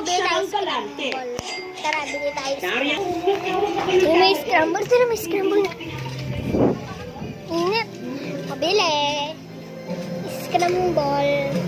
bili tayo Saan galante? Tara, bili tayo Nariyan. Yung may scramble. Tara, may scramble. Ingat. Pabili. Scramble. 2.10.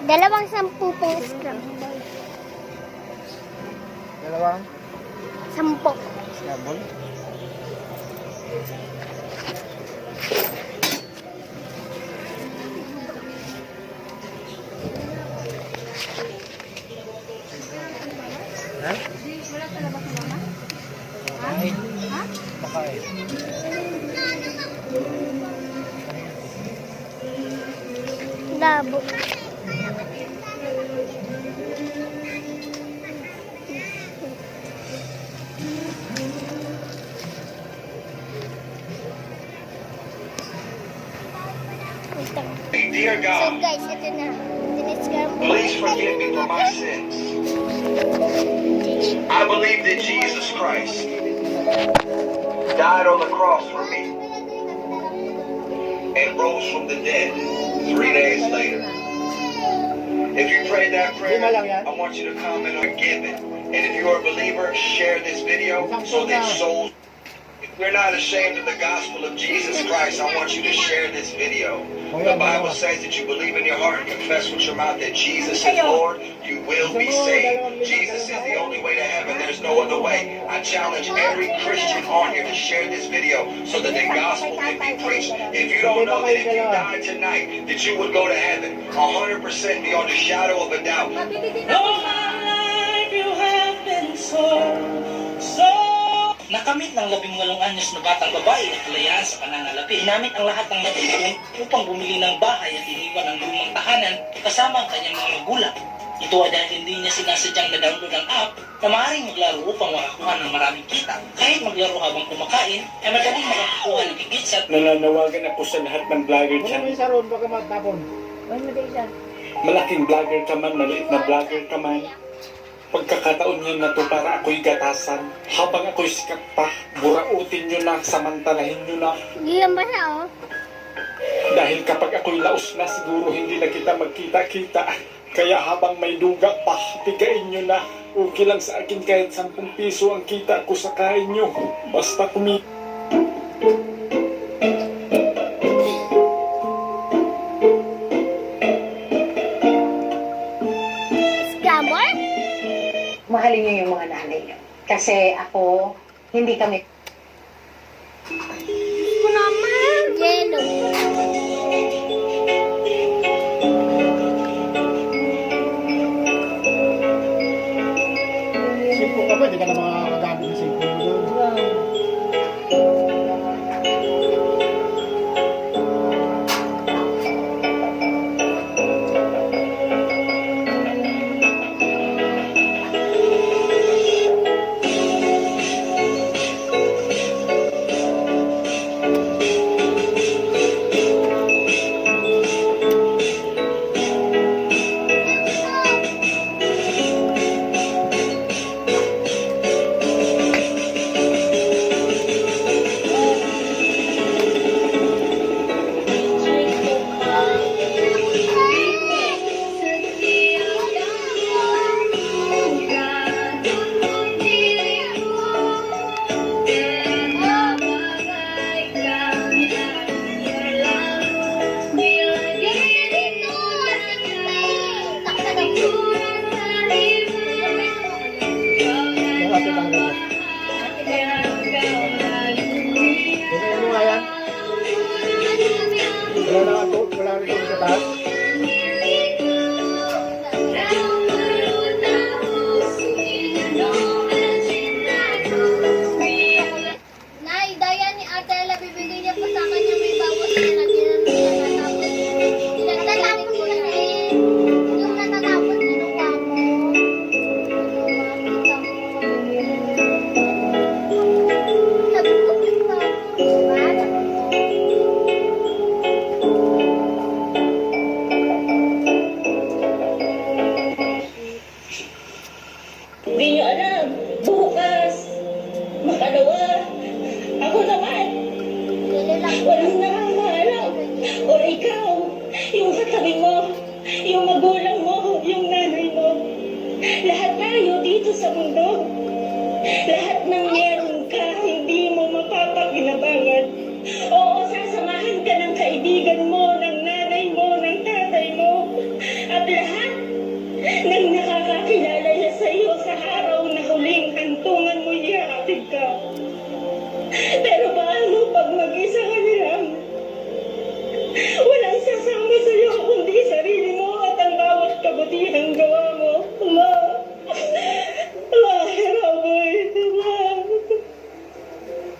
Dalawang 10 pong scramble. Dalawang 10. scramble. Ha? Wala sa labas ng mama? Makain. Ha? Makain. Labo. Dear So God, guys, ito na. Diniscramble. please forgive me for my sins. I believe that Jesus Christ died on the cross for me and rose from the dead 3 days later. If you prayed that prayer, I want you to comment on forgiven. And if you are a believer, share this video so that souls. If we're not ashamed of the gospel of Jesus Christ, I want you to share this video. The Bible says that you believe in your heart and confess with your mouth that Jesus is Lord, you will be saved. Jesus is the only way to heaven. There's no other way. I challenge every Christian on here to share this video so that the gospel can be preached. If you don't know that if you died tonight, that you would go to heaven, 100% beyond a shadow of a doubt. All my life you have been so nakamit ng 18 anyos na batang babae at kalayaan sa pananalapi. Ginamit ang lahat ng natipon upang bumili ng bahay at iniwan ang lumang tahanan kasama ang kanyang mga magulang. Ito ay dahil hindi niya sinasadyang na-download ang app na maaaring maglaro upang makakuha ng maraming kita. Kahit maglaro habang kumakain, ay madaling makakuha ng higit sa... Nananawagan ako sa lahat ng vlogger Ano dyan. mo yung saron? Baka matapon. Malaking vlogger ka man, maliit na vlogger ka man. Pagkakataon nyo na to para ako'y gatasan. Habang ako'y sikat pa, burautin nyo na, samantalahin nyo na. Giyan ba siya, oh? Dahil kapag ako'y laos na, siguro hindi na kita magkita-kita. Kaya habang may duga pa, tigain nyo na. Okay lang sa akin kahit 10 piso ang kita ko sa kain nyo. Basta Scramble? Mahalin niyo yung mga nanay niyo. Kasi ako, hindi kami... Ito naman. Yellow. Simpo ka ba? Hindi ka na makakagamit ng simpo mo doon. Bakit ang ganda? Tingnan mo nga yan. Wala na ito. Wala rin ito sa taas. Nay, daya ni Ate Ella, bibigay niya pa sa kanya may bawas na naginan niya natapos. Natatapos ko na yung natatapos kinuha mo. Sabi ko,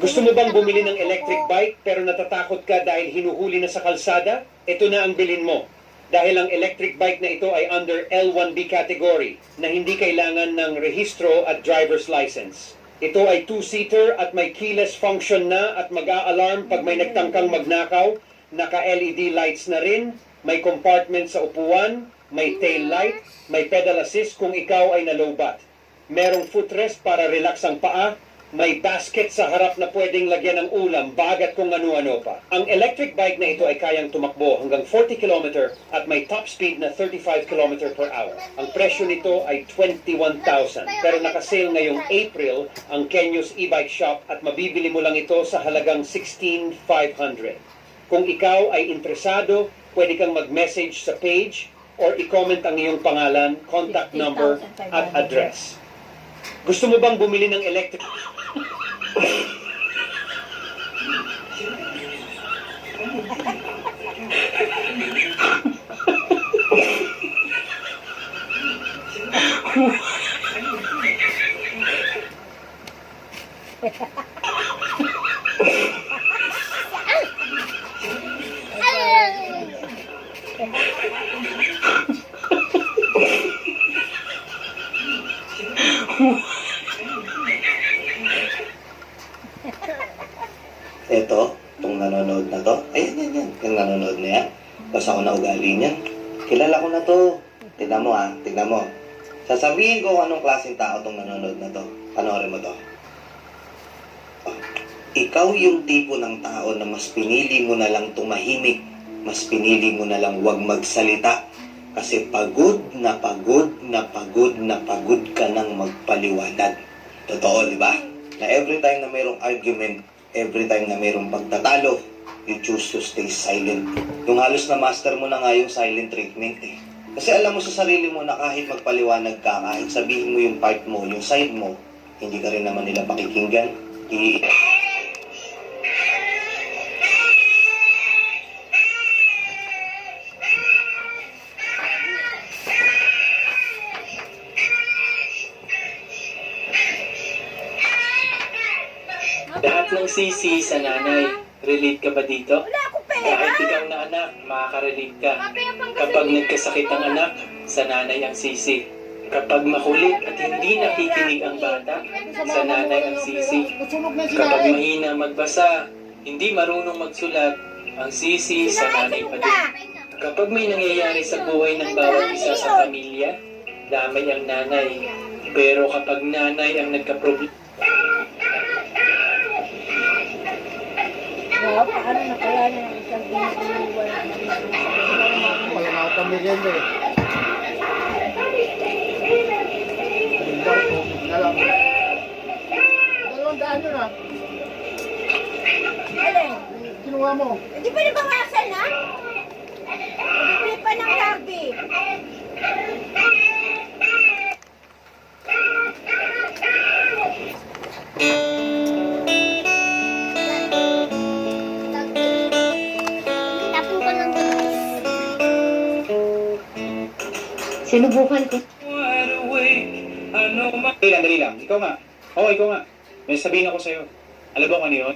Gusto mo bang bumili ng electric bike pero natatakot ka dahil hinuhuli na sa kalsada? Ito na ang bilin mo. Dahil ang electric bike na ito ay under L1B category na hindi kailangan ng rehistro at driver's license. Ito ay 2-seater at may keyless function na at mag-a-alarm pag may nagtangkang magnakaw. Naka-LED lights na rin, may compartment sa upuan, may tail light, may pedal assist kung ikaw ay nalobat. Merong footrest para relax ang paa, may basket sa harap na pwedeng lagyan ng ulam, bagat kung ano-ano pa. Ang electric bike na ito ay kayang tumakbo hanggang 40 km at may top speed na 35 km per hour. Ang presyo nito ay 21,000 pero nakasale ngayong April ang Kenyos e-bike shop at mabibili mo lang ito sa halagang 16,500. Kung ikaw ay interesado, pwede kang mag-message sa page or i-comment ang iyong pangalan, contact number at address. Gusto mo bang bumili ng electric? Itong nanonood na to. Ayan. Yung nanonood na yan. Tapos ako na ugali niyan. Kilala ko na to. Tignan mo. Sasabihin ko kung anong klaseng tao tong nanonood na to. Panoorin mo to. Oh. Ikaw yung tipo ng tao na mas pinili mo na lang tumahimik. Mas pinili mo na lang huwag magsalita. Kasi pagod ka nang magpaliwanag. Totoo, di ba? Na every time na mayroong argument, every time na mayroong pagtatalo, you choose to stay silent. Yung halos na master mo na nga yung silent treatment eh. Kasi alam mo sa sarili mo na kahit magpaliwanag ka, kahit sabihin mo yung part mo, yung side mo, hindi ka rin naman nila pakikinggan. Lahat ng sisi sa nanay. Relate ka ba dito? Wala akong pera. Kahit ikaw na anak, makaka-relate ka. Kapag nagkasakit ang anak, sa nanay ang sisi. Kapag makulit at hindi nakikinig ang bata, sa nanay ang sisi. Kapag mahina magbasa, hindi marunong magsulat, ang sisi sa nanay pa din. Kapag may nangyayari sa buhay ng bawat isa sa pamilya, damay ang nanay. Pero kapag nanay ang nagka-problema, Paano na kaya na isang iniiwan na Wala na ako pamilyendo eh. Na lang. 200 yun ah. Alin? Kinuha mo. Hindi pa nabawasan na? Bibili pa ng labi. Sinubukan ko. Dali lang. Ikaw nga. Oo, ikaw nga. May sabihin ako sa'yo. Alam mo kung ano yun?